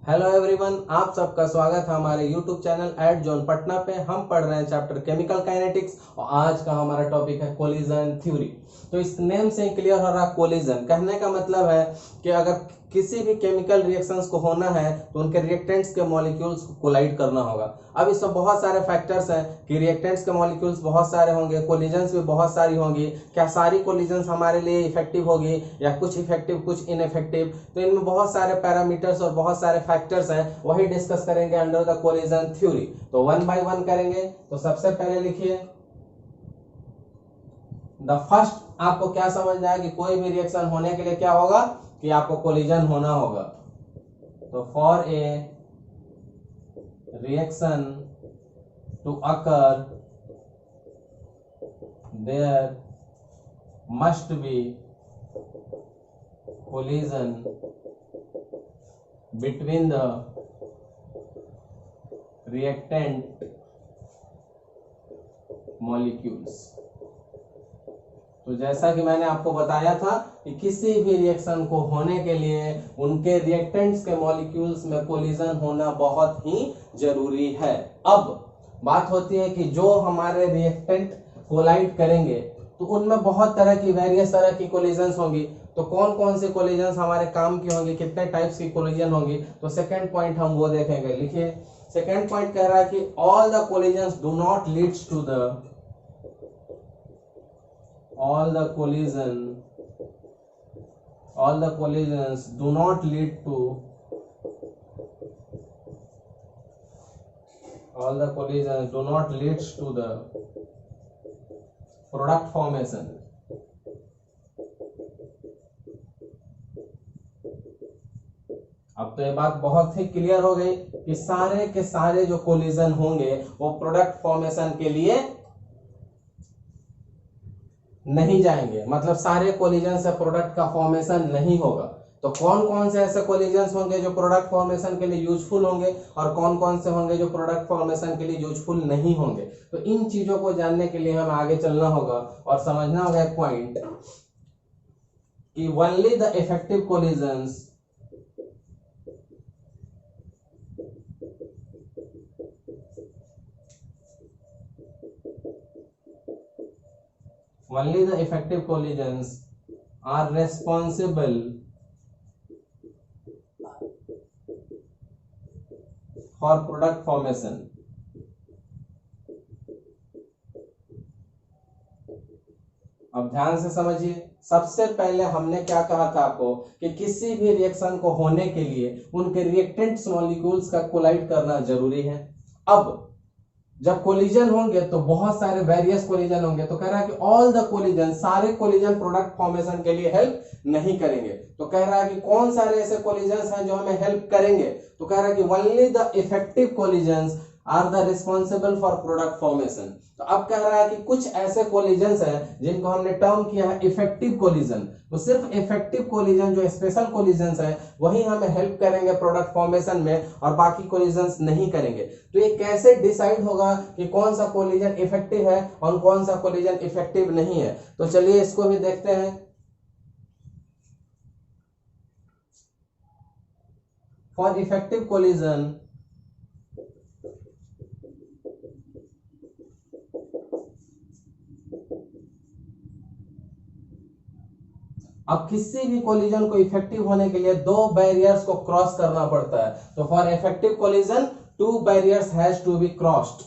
Hello everyone, आप सबका स्वागत है हमारे YouTube channel at zone Patna पे। हम पढ़ रहे हैं चैप्टर केमिकल काइनेटिक्स और आज का हमारा टॉपिक है कोलिजन थ्योरी। तो इस नेम से क्लियर हो रहा है, कोलिजन कहने का मतलब है कि अगर किसी भी केमिकल रिएक्शंस को होना है तो उनके रिएक्टेंट्स के मॉलिक्यूल्स को कोलाइड करना होगा। अब इसमें बहुत सारे फैक्टर्स हैं कि रिएक्टेंट्स के मॉलिक्यूल्स बहुत सारे होंगे, कोलिजन्स भी बहुत सारी होंगी। क्या सारी कोलिजन्स हमारे लिए इफेक्टिव होगी या कुछ इफेक्टिव कुछ इनइफेक्टिव? तो इनमें बहुत सारे पैरामीटर्स और बहुत सारे फैक्टर्स हैं, वही डिस्कस करेंगे अंडर द कोलिजन थ्योरी। तो वन बाय वन करेंगे। तो सबसे पहले लिखिए द फर्स्ट। आपको क्या समझना है कि कोई भी रिएक्शन होने के लिए क्या होगा कि आपको कोलिजन होना होगा। तो for a reaction to occur there must be collision between the reactant molecules। तो जैसा कि मैंने आपको बताया था कि किसी भी रिएक्शन को होने के लिए उनके रिएक्टेंट्स के मॉलिक्यूल्स में कोलिजन होना बहुत ही जरूरी है। अब बात होती है कि जो हमारे रिएक्टेंट कोलाइड करेंगे तो उनमें बहुत तरह की वेरियस तरह की कोलिजन्स होंगी। तो कौन कौन से कोलिजन्स हमारे काम की होंगी, कितने टाइप्स की कोलिजन होंगी, तो सेकंड पॉइंट हम वो देखेंगे। लिखिए सेकंड पॉइंट कह रहा है कि all the collisions do not leads to the all the collisions do not lead to the product formation। अब तो ये बात बहुत ही क्लियर हो गई कि सारे के सारे जो कोलिजन होंगे वो प्रोडक्ट फॉर्मेशन के लिए नहीं जाएंगे, मतलब सारे कोलिजन से प्रोडक्ट का फॉर्मेशन नहीं होगा। तो कौन कौन से ऐसे कोलिजन्स होंगे जो प्रोडक्ट फॉर्मेशन के लिए यूजफुल होंगे और कौन कौन से होंगे जो प्रोडक्ट फॉर्मेशन के लिए यूजफुल नहीं होंगे। तो इन चीजों को जानने के लिए हमें आगे चलना होगा और समझना होगा एक पॉइंट कि only the effective collisions are responsible for product formation। अब ध्यान से समझिए, सबसे पहले हमने क्या कहा था आपको कि किसी भी रिएक्शन को होने के लिए उनके रिएक्टेंट्स मॉलिक्यूल्स का कोलाइड करना जरूरी है। अब जब कोलिजन होंगे तो बहुत सारे वेरियस कोलिजन होंगे। तो कह रहा है कि ऑल द कोलिजन, सारे कोलिजन प्रोडक्ट फॉर्मेशन के लिए हेल्प नहीं करेंगे। तो कह रहा है कि कौन सारे ऐसे कोलिजन्स हैं जो हमें हेल्प करेंगे। तो कह रहा है कि only the effective collisions are the responsible for product formation. तो अब कह रहा है कि कुछ ऐसे कोलिजन्स हैं जिनको हमने टर्म किया है इफेक्टिव कोलिजन। तो सिर्फ इफेक्टिव कोलिजन जो स्पेशल कोलिजन्स हैं वही हमें हेल्प करेंगे प्रोडक्ट फॉर्मेशन में और बाकी कोलिजन्स नहीं करेंगे। तो ये कैसे डिसाइड होगा कि कौन सा कोलिजन इफेक्टिव है और कौन सा कोलिजन इफेक्टिव नहीं है? तो चलिए इसको भी देखते हैं। फॉर इफेक्टिव कोलिजन अब किसी भी कोलिजन को इफेक्टिव होने के लिए दो बैरियर्स को क्रॉस करना पड़ता है। तो for effective collision two barriers has to be crossed.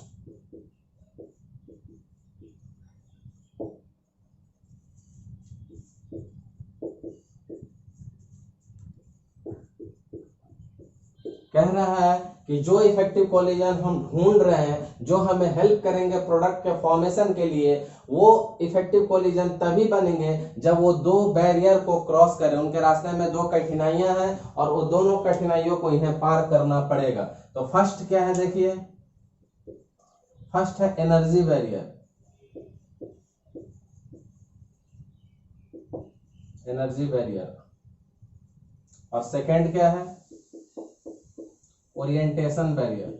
कह रहा है कि जो इफेक्टिव कोलिजन हम ढूंढ रहे हैं, जो हमें हेल्प करेंगे प्रोडक्ट के फॉर्मेशन के लिए, वो इफेक्टिव कोलिजन तभी बनेंगे जब वो दो बैरियर को क्रॉस करें। उनके रास्ते में दो कठिनाइयां हैं और वो दोनों कठिनाइयों को इन्हें पार करना पड़ेगा। तो फर्स्ट क्या है, देखिए फर्स्ट है एनर्जी बैरियर। Energy barrier. और सेकंड क्या है, ओरिएंटेशन बैरियर।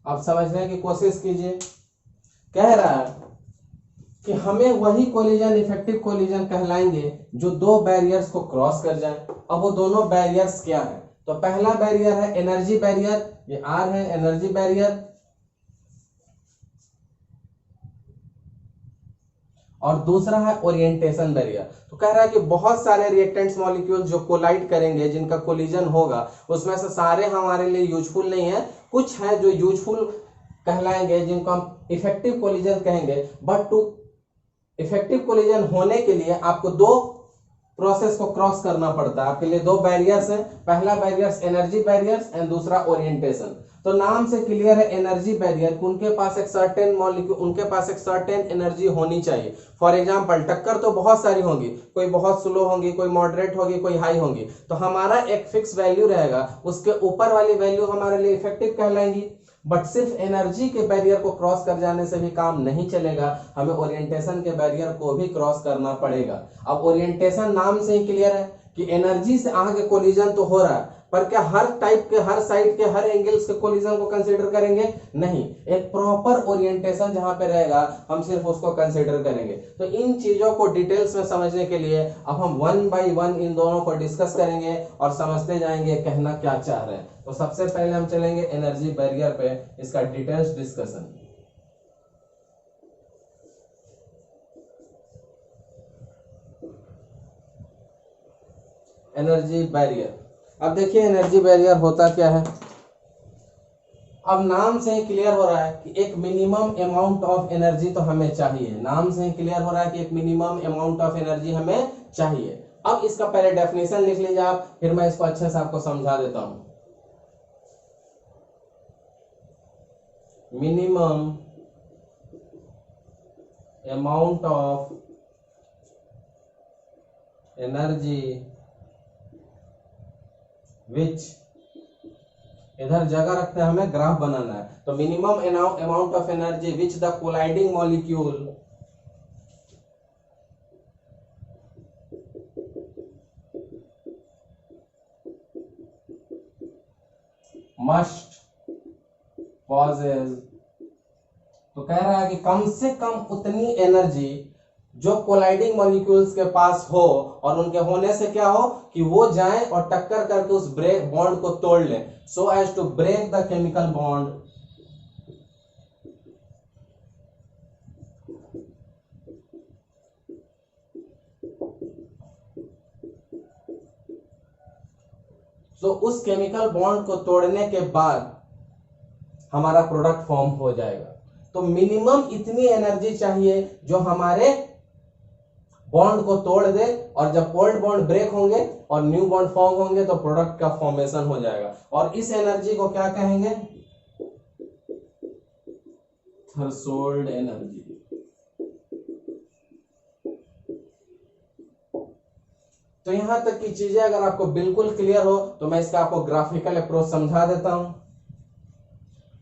अब समझने की कोशिश कीजिए। कह रहा है कि हमें वही कोलिजन इफेक्टिव कोलिजन कहलाएंगे जो दो बैरियर्स को क्रॉस कर जाए। अब वो दोनों बैरियर्स क्या है? तो पहला बैरियर है एनर्जी बैरियर, ये आर है एनर्जी बैरियर, और दूसरा है ओरिएंटेशन बैरियर। तो कह रहा है कि बहुत सारे रिएक्टेंट्स मॉलिक्यूल्स जो कोलाइड करेंगे, जिनका कोलिजन होगा, उसमें से सारे हमारे लिए यूजफुल नहीं है, कुछ है जो यूजफुल कहलाएंगे, जिनको हम इफेक्टिव कोलिजन कहेंगे। बट टू इफेक्टिव कोलिजन होने के लिए आपको दो प्रोसेस को क्रॉस करना पड़ता है। आपके लिए दो बैरियर्स हैं, पहला बैरियर्स एनर्जी बैरियर्स एंड दूसरा ओरिएंटेशन। तो नाम से क्लियर है एनर्जी बैरियर, उनके पास एक सर्टेन मॉलिक्यूल, उनके पास एक सर्टेन एनर्जी होनी चाहिए। फॉर एग्जांपल टक्कर तो बहुत सारी होंगी, कोई बहुत स्लो होंगी, कोई मॉडरेट होगी, कोई हाई होंगी। तो हमारा एक फिक्स वैल्यू रहेगा, उसके ऊपर वाली वैल्यू हमारे लिए इफेक्टिव कहलाएंगी। बट सिर्फ एनर्जी के बैरियर को क्रॉस कर जाने से भी काम नहीं चलेगा, हमें ओरिएंटेशन के बैरियर को भी क्रॉस करना पड़ेगा। अब ओरिएंटेशन नाम से ही क्लियर है कि एनर्जी से आगे कोलिजन तो हो रहा है, पर क्या हर टाइप के, हर साइड के, हर एंगल्स के कोलिजन को कंसीडर करेंगे? नहीं, एक प्रॉपर ओरिएंटेशन जहां पे रहेगा हम सिर्फ उसको कंसीडर करेंगे। तो इन चीजों को डिटेल्स में समझने के लिए अब हम वन बाय वन इन दोनों को डिस्कस करेंगे और समझते जाएंगे कहना क्या चाह रहे हैं। तो सबसे पहले हम चलेंगे एनर्जी बैरियर पे, इसका डिटेल्स डिस्कशन। एनर्जी बैरियर, अब देखिए एनर्जी बैरियर होता क्या है। अब नाम से ही क्लियर हो रहा है कि एक मिनिमम अमाउंट ऑफ एनर्जी तो हमें चाहिए। नाम से ही क्लियर हो रहा है कि एक मिनिमम अमाउंट ऑफ एनर्जी हमें चाहिए। अब इसका पहले डेफिनेशन लिख लीजिए आप, फिर मैं इसको अच्छे से आपको समझा देता हूं। Minimum amount of energy which, इधर जगह रखते हैं, हमें ग्राफ बनाना है। तो minimum amount of energy which the colliding molecule must possess. तो कह रहा है कि कम से कम उतनी एनर्जी जो कोलाइडिंग मॉलिक्यूल्स के पास हो, और उनके होने से क्या हो कि वो जाएं और टक्कर करके उस ब्रेक बॉन्ड को तोड़ लें, so as to break the chemical bond. तो उस केमिकल बॉन्ड को तोड़ने के बाद हमारा प्रोडक्ट फॉर्म हो जाएगा। तो मिनिमम इतनी एनर्जी चाहिए जो हमारे बॉन्ड को तोड़ दे, और जब ओल्ड बॉन्ड ब्रेक होंगे और न्यू बॉन्ड फॉर्म होंगे तो प्रोडक्ट का फॉर्मेशन हो जाएगा। और इस एनर्जी को क्या कहेंगे? Threshold energy. तो यहां तक की चीजें अगर आपको बिल्कुल क्लियर हो तो मैं इसका आपको ग्राफिकल अप्रोच समझा देता हूं।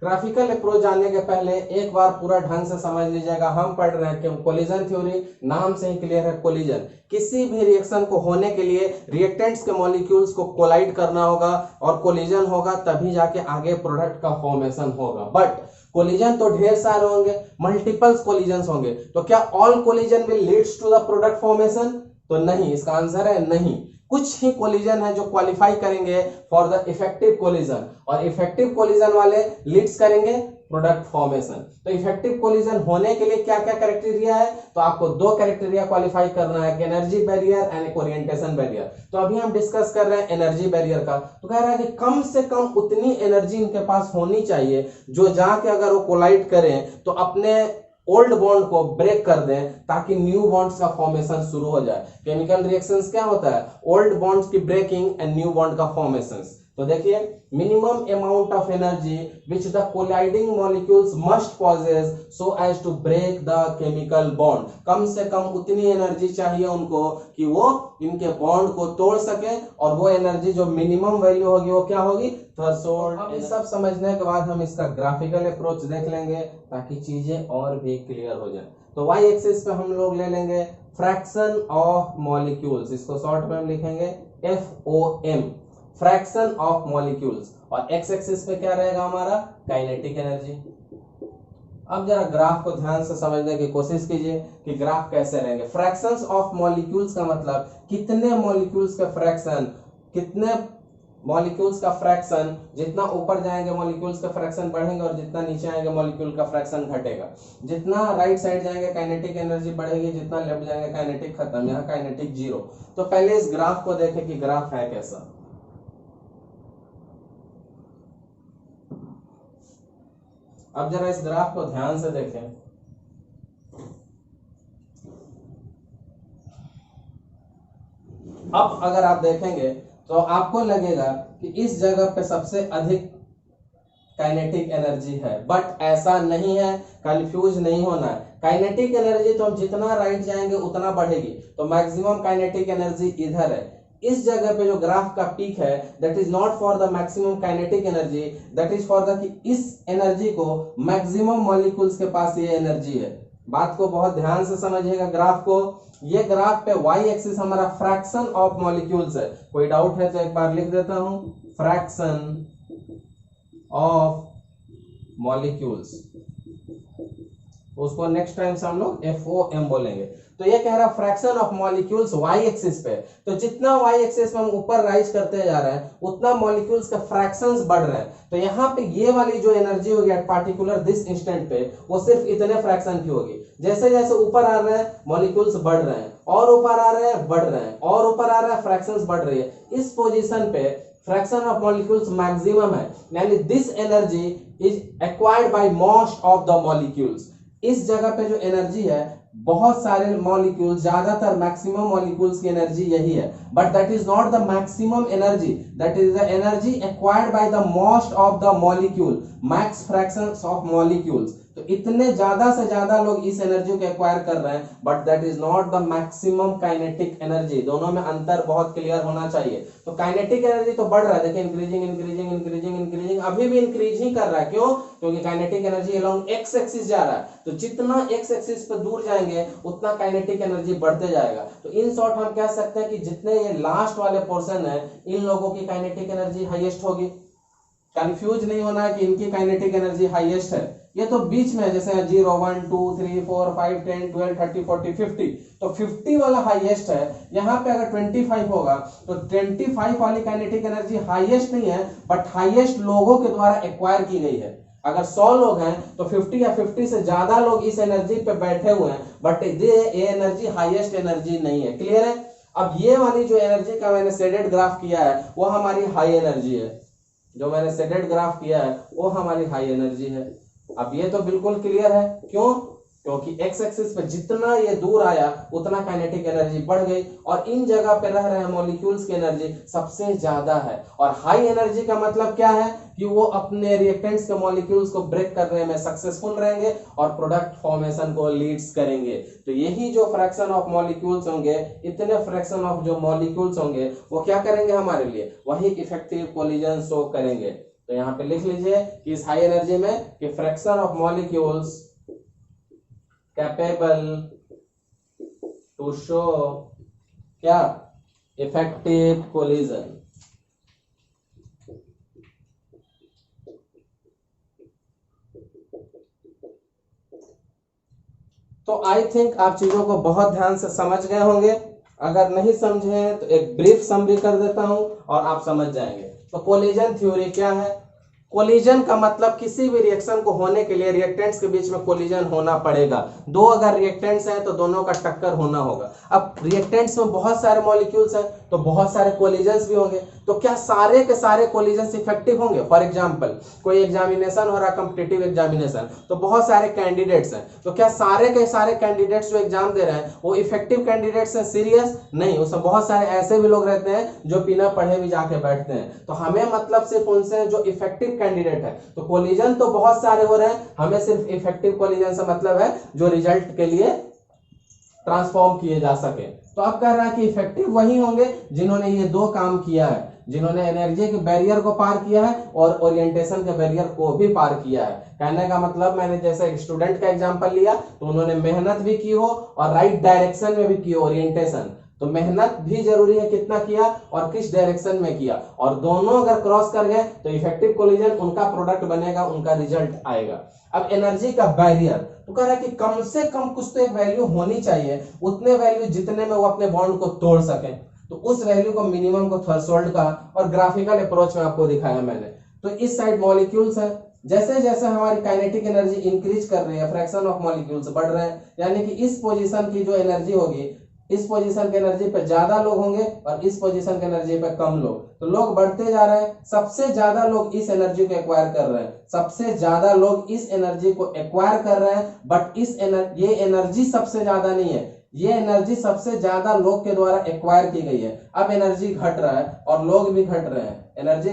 ग्राफिकल अप्रोच जानने के पहले एक बार पूरा ढंग से समझ लीजिएगा। हम पढ़ रहे हैं कि कोलिजन थ्योरी, नाम से ही क्लियर है कोलिजन। किसी भी रिएक्शन को होने के लिए रिएक्टेंट्स के मॉलिक्यूल्स को कोलाइड करना होगा और कोलिजन होगा, तभी जाके आगे प्रोडक्ट का फॉर्मेशन होगा। बट कोलिजन तो ढेर सारे होंगे, मल्टीपल्स कोलिजन होंगे। तो क्या all collision will leads to the product formation? तो नहीं, इसका आंसर है नहीं। कुछ ही कोलिजन है जो क्वालिफाई करेंगे फॉर द इफेक्टिव कोलिजन, और इफेक्टिव कोलिजन वाले लीड्स करेंगे प्रोडक्ट फॉर्मेशन। तो इफेक्टिव कोलिजन होने के लिए क्या क्या क्राइटेरिया है? तो आपको दो क्राइटेरिया क्वालिफाई करना है, energy barrier and orientation barrier. तो अभी हम डिस्कस कर रहे हैं एनर्जी बैरियर का। तो कह रहा है कि कम से कम उतनी एनर्जी इनके पास होनी चाहिए जो जाके अगर वो कोलाइड करें तो अपने ओल्ड बॉन्ड को ब्रेक कर दें, ताकि न्यू बॉन्ड्स का फॉर्मेशन शुरू हो जाए। केमिकल रिएक्शंस क्या होता है? ओल्ड बॉन्ड्स की ब्रेकिंग एंड न्यू बॉन्ड का फॉर्मेशन। तो देखिए, minimum amount of energy which the colliding molecules must possess so as to break the chemical bond. कम से कम उतनी एनर्जी चाहिए उनको कि वो इनके बॉन्ड को तोड़ सके, और वो एनर्जी जो मिनिमम वैल्यू होगी वो क्या होगी? थ्रेशोल्ड। अब ये सब समझने के बाद हम इसका ग्राफिकल अप्रोच देख लेंगे ताकि चीजें और भी क्लियर हो जाए। तो वाई एक्सिस पे हम लोग ले लेंगे फ्रैक्शन ऑफ मॉलिक्यूल्स, इसको शॉर्ट में हम लिखेंगे FOM, फ्रैक्शन ऑफ मॉलिक्यूल्स। और एक्स एक्सिस पे क्या रहेगा हमारा? Kinetic energy. अब जरा ग्राफ को ध्यान से समझने की कोशिश कीजिए कि ग्राफ कैसे रहेंगे। फ्रैक्शंस ऑफ मॉलिक्यूल्स का मतलब कितने मॉलिक्यूल्स का फ्रैक्शन, कितने मॉलिक्यूल्स का फ्रैक्शन, जितना ऊपर जाएंगे मॉलिक्यूल्स का फ्रैक्शन बढ़ेंगे और जितना नीचे आएंगे मॉलिक्यूल का फ्रैक्शन घटेगा। जितना राइट साइड जाएंगे काइनेटिक एनर्जी बढ़ेगी, जितना लेफ्ट जाएंगे काइनेटिक खत्म, यहाँ काइनेटिक जीरो। तो पहले इस ग्राफ को देखें कि ग्राफ है कैसा। अब जरा इस ग्राफ को ध्यान से देखें। अब अगर आप देखेंगे तो आपको लगेगा कि इस जगह पे सबसे अधिक काइनेटिक एनर्जी है, बट ऐसा नहीं है, कंफ्यूज नहीं होना है। काइनेटिक एनर्जी तो हम जितना राइट जाएंगे उतना बढ़ेगी, तो मैक्सिमम काइनेटिक एनर्जी इधर है। इस जगह पे जो ग्राफ का पीक है that is not for the maximum kinetic energy, that is for the कि इस एनर्जी को मैक्सिमम मॉलिक्यूल्स के पास ये एनर्जी है। बात को बहुत ध्यान से समझिएगा ग्राफ को। ये ग्राफ पे वाई एक्सिस हमारा फ्रैक्शन ऑफ मॉलिक्यूल्स है। कोई डाउट है तो एक बार लिख देता हूं, फ्रैक्शन ऑफ मॉलिक्यूल्स, उसको नेक्स्ट टाइम से हम लोग FOM बोलेंगे। तो ये कह रहा है fraction of molecules Y axis पे, तो जितना वाई एक्सिस में हम ऊपर राइज करते जा रहे हैं उतना मॉलिक्यूल्स का फ्रैक्शंस बढ़ रहे हैं। तो यहाँ पे ये वाली जो एनर्जी होगी एट पार्टिकुलर दिस इंस्टेंट पे, वो सिर्फ इतने फ्रैक्शन की होगी। जैसे जैसे ऊपर आ रहे हैं मॉलिक्यूल्स बढ़ रहे हैं, और ऊपर आ रहे हैं बढ़ रहे हैं, और ऊपर आ रहे हैं फ्रैक्शंस बढ़ रही है। इस पोजीशन पे फ्रैक्शन ऑफ मॉलिक्यूल्स मैक्सिमम है, यानी this energy is acquired by most of the molecules. इस जगह पे जो एनर्जी है बहुत सारे मॉलिक्यूल्स, ज्यादातर मैक्सिमम मॉलिक्यूल्स की एनर्जी यही है, but that is not the maximum energy, that is the energy acquired by the most of the molecule, max fractions of molecules. तो इतने ज्यादा से ज्यादा लोग इस एनर्जी को एक्वायर कर रहे हैं, but that is not the maximum kinetic energy. दोनों में अंतर बहुत क्लियर होना चाहिए। तो काइनेटिक एनर्जी तो बढ़ रहा है, देखिए इंक्रीजिंग इंक्रीजिंग इंक्रीजिंग इंक्रीजिंग, अभी भी इंक्रीज ही कर रहा है। क्यों? क्योंकि kinetic energy along x axis जा रहा है, तो जितना एक्स एक्सिस पे दूर जाएंगे उतना काइनेटिक एनर्जी बढ़ते जाएगा। तो इन शॉर्ट हम कह सकते हैं कि जितने ये लास्ट वाले पोर्शन है इन लोगों की काइनेटिक एनर्जी हाईएस्ट होगी। कंफ्यूज नहीं होना है कि इनकी काइनेटिक एनर्जी हाईएस्ट है, ये तो बीच में है, जैसे 0 1 2 3 4 5 10 12 30 40 50, तो 50 वाला हाईएस्ट है। यहाँ पे अगर 25 होगा तो 25 वाली काइनेटिक एनर्जी हाईएस्ट नहीं है, बट हाईएस्ट लोगों के द्वारा एक्वायर की गई है। अगर 100 लोग हैं तो 50 या 50 से ज्यादा लोग इस एनर्जी पे बैठे हुए हैं, बट ये एनर्जी हाईएस्ट एनर्जी नहीं है। क्लियर है? अब ये वाली जो एनर्जी का मैंने शेडेड ग्राफ किया है वो हमारी हाई एनर्जी है, जो मैंने शेडेड ग्राफ किया है वो हमारी हाई एनर्जी है। अब ये तो बिल्कुल क्लियर है। क्यों? क्योंकि एक्स एक्सिस पे जितना ये दूर आया उतना काइनेटिक एनर्जी बढ़ गई, और इन जगह पे रह रहे मॉलिक्यूल्स की एनर्जी सबसे ज्यादा है। और हाई एनर्जी का मतलब क्या है कि वो अपने रिएक्टेंट्स के मॉलिक्यूल्स को ब्रेक करने में सक्सेसफुल रहेंगे और प्रोडक्ट फॉर्मेशन को लीड्स करेंगे। तो यही जो फ्रैक्शन ऑफ मॉलिक्यूल्स होंगे, इतने फ्रैक्शन ऑफ जो मॉलिक्यूल्स होंगे वो क्या करेंगे हमारे लिए, वही इफेक्टिव कोलिजन शो करेंगे। तो यहाँ पे लिख लीजिए कि इस हाई एनर्जी में कि fraction of molecules capable to show क्या, इफेक्टिव कोलिजन। तो आई थिंक आप चीजों को बहुत ध्यान से समझ गए होंगे। अगर नहीं समझे तो एक ब्रीफ समरी कर देता हूं और आप समझ जाएंगे। तो कोलिजन थ्योरी क्या है? कोलिजन का मतलब किसी भी रिएक्शन को होने के लिए रिएक्टेंट्स के बीच में कोलिजन होना पड़ेगा। दो अगर रिएक्टेंट्स हैं तो दोनों का टक्कर होना होगा। अब रिएक्टेंट्स में बहुत सारे मॉलिक्यूल्स हैं तो बहुत सारे कोलिजन्स भी होंगे। तो क्या सारे के सारे कोलिजन्स इफेक्टिव होंगे? फॉर एग्जांपल कोई एग्जामिनेशन हो रहा है, कॉम्पिटिटिव एग्जामिनेशन, तो बहुत सारे कैंडिडेट्स हैं, तो क्या सारे के सारे कैंडिडेट्स जो एग्जाम दे रहे हैं वो इफेक्टिव कैंडिडेट्स हैं? सीरियस नहीं, उसमें बहुत सारे ऐसे भी लोग रहते हैं जो बिना पढ़े भी जाके बैठते हैं। तो हमें मतलब सिर्फ उनसे जो इफेक्टिव कैंडिडेट है। तो कोलिजन तो बहुत सारे हो रहे हैं, हमें सिर्फ इफेक्टिव कोलिजन से मतलब है जो रिजल्ट के लिए ट्रांसफॉर्म किए जा सके। तो अब कह रहा है कि इफेक्टिव वही होंगे जिन्होंने ये दो काम किया है, जिन्होंने एनर्जी के बैरियर को पार किया है और ओरिएंटेशन के बैरियर को भी पार किया है। कहने का मतलब मैंने जैसे एक स्टूडेंट का एग्जांपल लिया तो उन्होंने मेहनत भी की हो और राइट डायरेक्शन में भी की हो, ओरिएंटेशन। तो मेहनत भी जरूरी है, कितना किया और किस डायरेक्शन में किया, और दोनों अगर क्रॉस कर गए तो इफेक्टिव कोलिजन, उनका प्रोडक्ट बनेगा, उनका रिजल्ट आएगा। अब एनर्जी का बैरियर, तो कह रहा है कि कम से कम कुछ तो एक वैल्यू होनी चाहिए, उतने वैल्यू जितने में वो अपने बॉन्ड को तोड़ सके, तो उस वैल्यू को मिनिमम को थ्रेशोल्ड का, और ग्राफिकल अप्रोच में आपको दिखाया मैंने। तो इस साइड मॉलिक्यूल्स है, जैसे जैसे हमारी काइनेटिक एनर्जी इंक्रीज कर रही है, फ्रैक्शन ऑफ मॉलिक्यूल्स बढ़ रहे हैं, यानी कि इस पोजीशन की जो एनर्जी होगी, इस पोजीशन की एनर्जी पे ज्यादा लोग होंगे और इस पोजीशन की एनर्जी पे कम लोग, तो लोग बढ़ते जा रहे हैं। सबसे ज्यादा लोग इस एनर्जी को एक्वायर कर रहे हैं, सबसे ज्यादा लोग इस एनर्जी को एक्वायर कर रहे हैं, बट ये एनर्जी सबसे ज्यादा नहीं है, ये एनर्जी सबसे ज्यादा लोग के द्वारा एक्वायर की गई है। अब एनर्जी घट रहा है और लोग भी घट रहे हैं, एनर्जी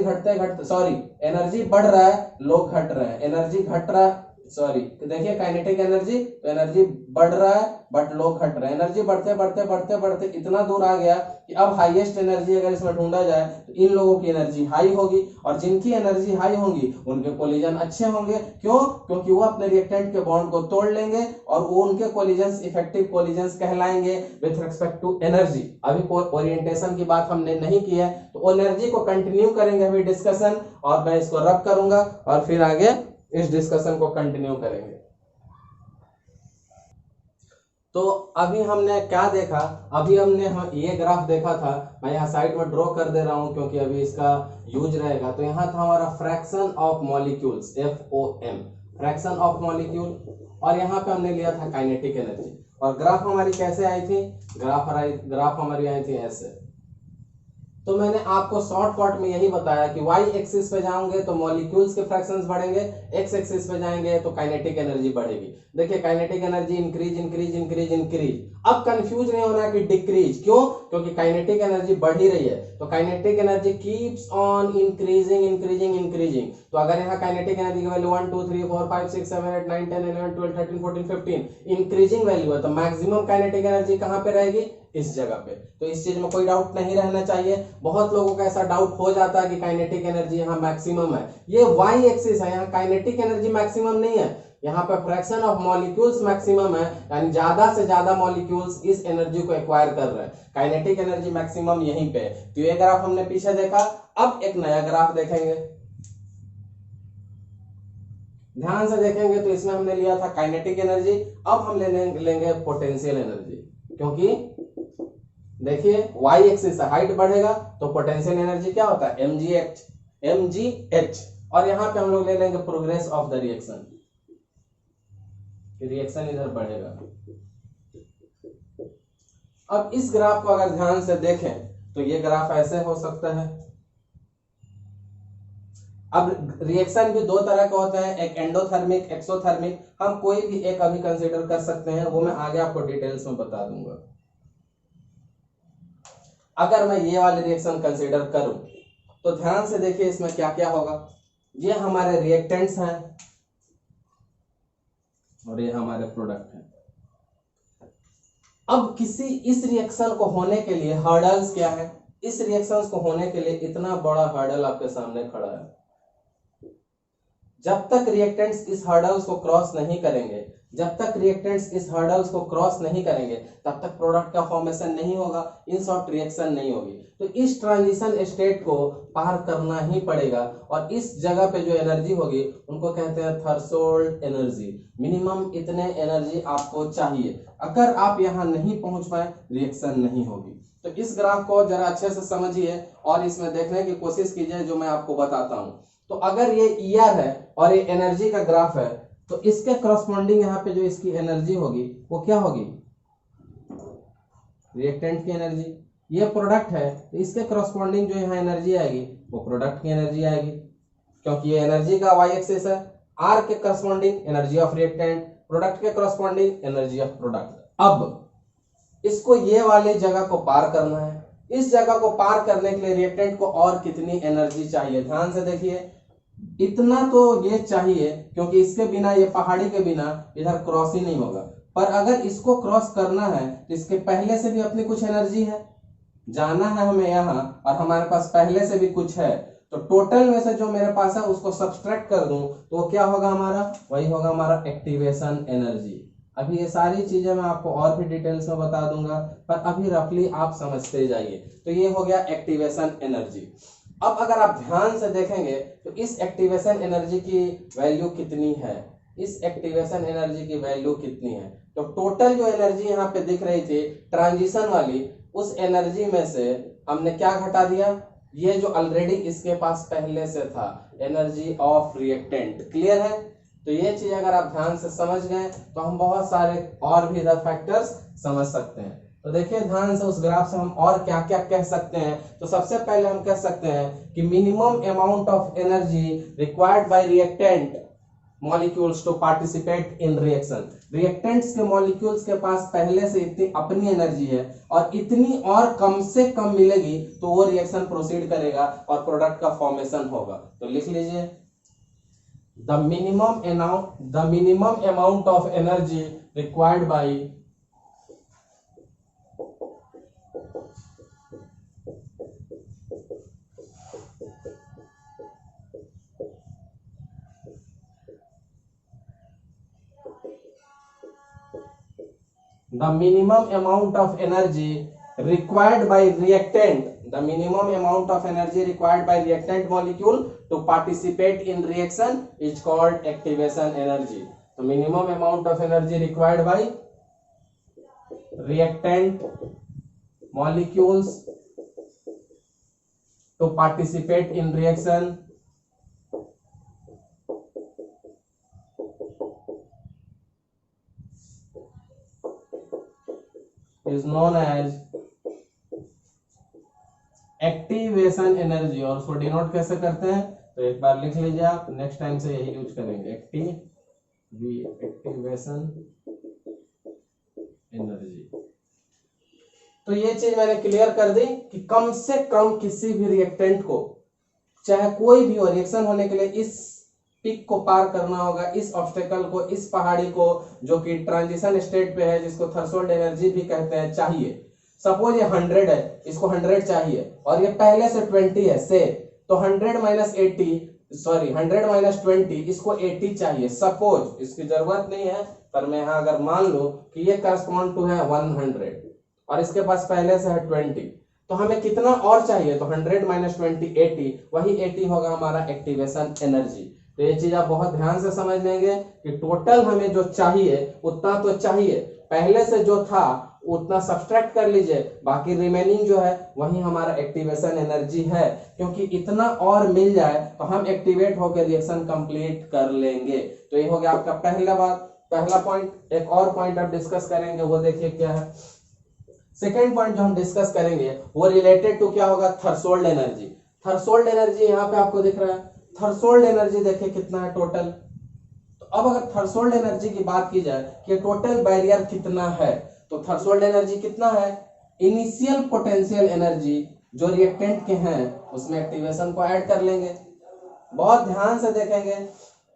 एनर्जी बढ़ रहा है, लोग घट रहे हैं, एनर्जी घट रहा है, देखिए काइनेटिक एनर्जी, तो एनर्जी बढ़ रहा है बट लोग घट रहे हैं। एनर्जी बढ़ते बढ़ते बढ़ते बढ़ते इतना दूर आ गया कि अब हाईएस्ट एनर्जी अगर इसमें ढूंढा जाए तो इन लोगों की एनर्जी हाई होगी, और जिनकी एनर्जी हाई होंगी उनके कोलिजन अच्छे होंगे। क्यों? क्योंकि वो अपने रिएक्टेंट के बॉन्ड को तोड़ लेंगे और वो उनके कोलिजन्स इफेक्टिव कोलिजन्स कहलाएंगे विथ रिस्पेक्ट टू एनर्जी। अभी ओरिएंटेशन की बात हमने नहीं की है, तो एनर्जी को कंटिन्यू करेंगे अभी डिस्कशन, और मैं इसको रब करूंगा और फिर आगे इस डिस्कशन को कंटिन्यू करेंगे। तो अभी हमने क्या देखा, अभी हमने ये ग्राफ देखा था, मैं यहाँ साइड में ड्रॉ कर दे रहा हूँ क्योंकि अभी इसका यूज रहेगा। तो यहाँ था हमारा fraction of molecules, FOM, fraction of molecule, और यहाँ पे हमने लिया था काइनेटिक एनर्जी, और ग्राफ हमारी कैसे आई थी, ग्राफ हमारी आई थी ऐसे। तो मैंने आपको शॉर्टकट में यही बताया कि y एक्सिस पे जाओगे तो मॉलिक्यूल्स के फ्रैक्शंस बढ़ेंगे, x एक्सिस पे जाएंगे तो काइनेटिक एनर्जी बढ़ेगी। देखिए kinetic energy increase increase increase increase, अब कंफ्यूज नहीं होना कि डिक्रीज, क्यों? क्योंकि काइनेटिक एनर्जी बढ़ ही रही है, तो kinetic energy keeps on increasing increasing increasing. तो अगर यहाँ काइनेटिक एनर्जी की वैल्यू 1 2 3 4 5 6 7 8 9 10 11 12 13 14 15 इंक्रीजिंग वैल्यू है, तो मैक्सिमम काइनेटिक एनर्जी कहाँ पे रहेगी, इस जगह पे। तो इस चीज में कोई डाउट नहीं रहना चाहिए। बहुत लोगों का ऐसा डाउट हो जाता है कि काइनेटिक एनर्जी यहाँ मैक्सिमम है, ये y एक्सिस है, यहाँ काइनेटिक एनर्जी मैक्सिमम नहीं है, यहाँ पे फ्रैक्शन ऑफ मॉलिक्यूल्स मैक्सिमम है, यानी ज्यादा से ज्यादा मॉलिक्यूल्स इस एनर्जी को एक्वायर कर रहे हैं, काइनेटिक एनर्जी मैक्सिमम यहीं पे। तो ये ग्राफ हमने पीछे देखा, अब एक नया ग्राफ देखेंगे, ध्यान से देखेंगे। तो इसमें हमने लिया था काइनेटिक एनर्जी, अब हम लेंगे पोटेंशियल एनर्जी, क्योंकि देखिए y एक्सिस हाइट बढ़ेगा तो पोटेंशियल एनर्जी क्या होता है, mgh, और यहाँ पे हम लोग ले लेंगे progress of the reaction, reaction इधर बढ़ेगा। अब इस ग्राफ को अगर ध्यान से देखें तो ये ग्राफ ऐसे हो सकता है। अब रिएक्शन भी दो तरह के होते हैं, एक एंडोथर्मिक, एक्सोथर्मिक, हम कोई भी एक अभी कंसीडर कर सकते हैं, वो मैं आगे आपको डिटेल्स में बता दूंगा। अगर मैं ये वाले रिएक्शन कंसीडर करूं तो ध्यान से देखिए इसमें क्या क्या होगा। ये हमारे रिएक्टेंट्स हैं और ये हमारे प्रोडक्ट हैं। अब इस रिएक्शन को होने के लिए हर्डल्स क्या है, इस रिएक्शन को होने के लिए इतना बड़ा हर्डल आपके सामने खड़ा है। जब तक रिएक्टेंट्स इस हर्डल्स को क्रॉस नहीं करेंगे, जब तक रिएक्टेंट्स इस हर्डल्स को क्रॉस नहीं करेंगे तब तक प्रोडक्ट का फॉर्मेशन नहीं होगा, इन शॉर्ट रिएक्शन नहीं होगी। तो इस ट्रांजिशन स्टेट को पार करना ही पड़ेगा, और इस जगह पे जो एनर्जी होगी उनको कहते हैं थ्रेशोल्ड एनर्जी। मिनिमम इतने एनर्जी आपको चाहिए, अगर आप यहाँ नहीं पहुंच पाए रिएक्शन नहीं होगी। तो इस ग्राफ को जरा अच्छे से समझिए और इसमें देखने की कोशिश कीजिए जो मैं आपको बताता हूं। तो अगर ये ER है और ये एनर्जी का ग्राफ है, तो इसके करस्पॉन्डिंग यहाँ पे जो इसकी एनर्जी होगी वो क्या होगी, रिएक्टेंट की एनर्जी। ये प्रोडक्ट है तो इसके करस्पॉन्डिंग जो यहाँ एनर्जी आएगी वो प्रोडक्ट की एनर्जी आएगी, क्योंकि ये एनर्जी का y एक्सिस है। R के corresponding energy of reactant, product के करस्पॉन्डिंग एनर्जी ऑफ प्रोडक्ट। अब इसको ये वाली जगह को पार करना है, इस जगह को पार करने के लिए रिएक्टेंट को और कितनी एनर्जी चाहिए, ध्यान से देखिए। इतना तो ये चाहिए, क्योंकि इसके बिना, ये पहाड़ी के बिना इधर क्रॉस ही नहीं होगा। पर अगर इसको क्रॉस करना है तो इसके पहले से भी अपनी कुछ एनर्जी है, जाना है हमें यहाँ, और हमारे पास पहले से भी कुछ है। तो टोटल में से जो मेरे पास है उसको सब्सट्रैक्ट कर दूं तो वो क्या होगा हमारा, वही होगा हमारा एक्टिवेशन एनर्जी। अभी ये सारी चीजें मैं आपको और भी डिटेल्स में बता दूंगा, पर अभी रफली आप समझते जाइए। तो ये हो गया एक्टिवेशन एनर्जी। अब अगर आप ध्यान से देखेंगे तो इस एक्टिवेशन एनर्जी की वैल्यू कितनी है, इस एक्टिवेशन एनर्जी की वैल्यू कितनी है। तो टोटल जो एनर्जी यहाँ पे दिख रही थी ट्रांजिशन वाली, उस एनर्जी में से हमने क्या घटा दिया, ये जो ऑलरेडी इसके पास पहले से था, एनर्जी ऑफ रिएक्टेंट। क्लियर है? तो ये चीज अगर आप ध्यान से समझ गए तो हम बहुत सारे और भी इधर फैक्टर्स समझ सकते हैं। तो देखिए ध्यान से उस ग्राफ से हम और क्या क्या कह सकते हैं। तो सबसे पहले हम कह सकते हैं कि minimum amount of energy required by reactant molecules to participate in reaction. Reactants के मॉलिक्यूल्स के पास पहले से इतनी अपनी एनर्जी है और इतनी और कम से कम मिलेगी तो वो रिएक्शन प्रोसीड करेगा और प्रोडक्ट का फॉर्मेशन होगा। तो लिख लीजिए the minimum amount of energy required by the minimum amount of energy required by reactant molecule to participate in reaction is called activation energy. The minimum amount of energy required by reactant molecules to participate in reaction is known as activation energy. और उसको denote कैसे करते हैं तो एक बार लिख लीजिए आप, नेक्स्ट टाइम से यही यूज करेंगे, एक्टिवेशन एनर्जी। तो ये चीज मैंने क्लियर कर दी कि कम से कम किसी भी रिएक्टेंट को, चाहे कोई भी हो, रिएक्शन होने के लिए इस पिक को पार करना होगा, इस ऑब्स्टेकल को, इस पहाड़ी को जो कि ट्रांजिशन स्टेट पे है, जिसको थ्रेशोल्ड एनर्जी भी कहते हैं, चाहिए। सपोज ये 100 है, इसको 100 चाहिए और ये पहले से 20 है से, तो 100 माइनस 20 इसको 80 चाहिए। सपोज, इसकी जरूरत नहीं है पर मैं यहाँ अगर मान लूं कि ये करस्पॉन्ड टू है 100 और इसके पास पहले से है 20, तो हमें कितना और चाहिए, तो 100 माइनस 20 80, वही 80 होगा हमारा एक्टिवेशन एनर्जी। तो ये चीज आप बहुत ध्यान से समझ लेंगे कि टोटल हमें जो चाहिए उतना तो चाहिए, पहले से जो था उतना सब्सट्रैक्ट कर लीजिए, बाकी रिमेनिंग जो है वही हमारा एक्टिवेशन एनर्जी है, क्योंकि इतना और मिल जाए तो हम एक्टिवेट होकर रिएक्शन कंप्लीट कर लेंगे। तो ये हो गया आपका पहला पॉइंट। एक और पॉइंट आप डिस्कस करेंगे, वो देखिए क्या है। सेकेंड पॉइंट जो हम डिस्कस करेंगे वो रिलेटेड टू क्या होगा, थ्रेशोल्ड एनर्जी। थ्रेशोल्ड एनर्जी यहाँ पे आपको दिख रहा है, थ्रेशोल्ड एनर्जी देखिए कितना है टोटल। तो अब अगर थ्रेशोल्ड एनर्जी की बात की जाए कि टोटल बैरियर कितना है, तो थ्रेशोल्ड एनर्जी कितना है, इनिशियल पोटेंशियल एनर्जी जो रिएक्टेंट के हैं उसमें एक्टिवेशन को ऐड कर लेंगे। बहुत ध्यान से देखेंगे,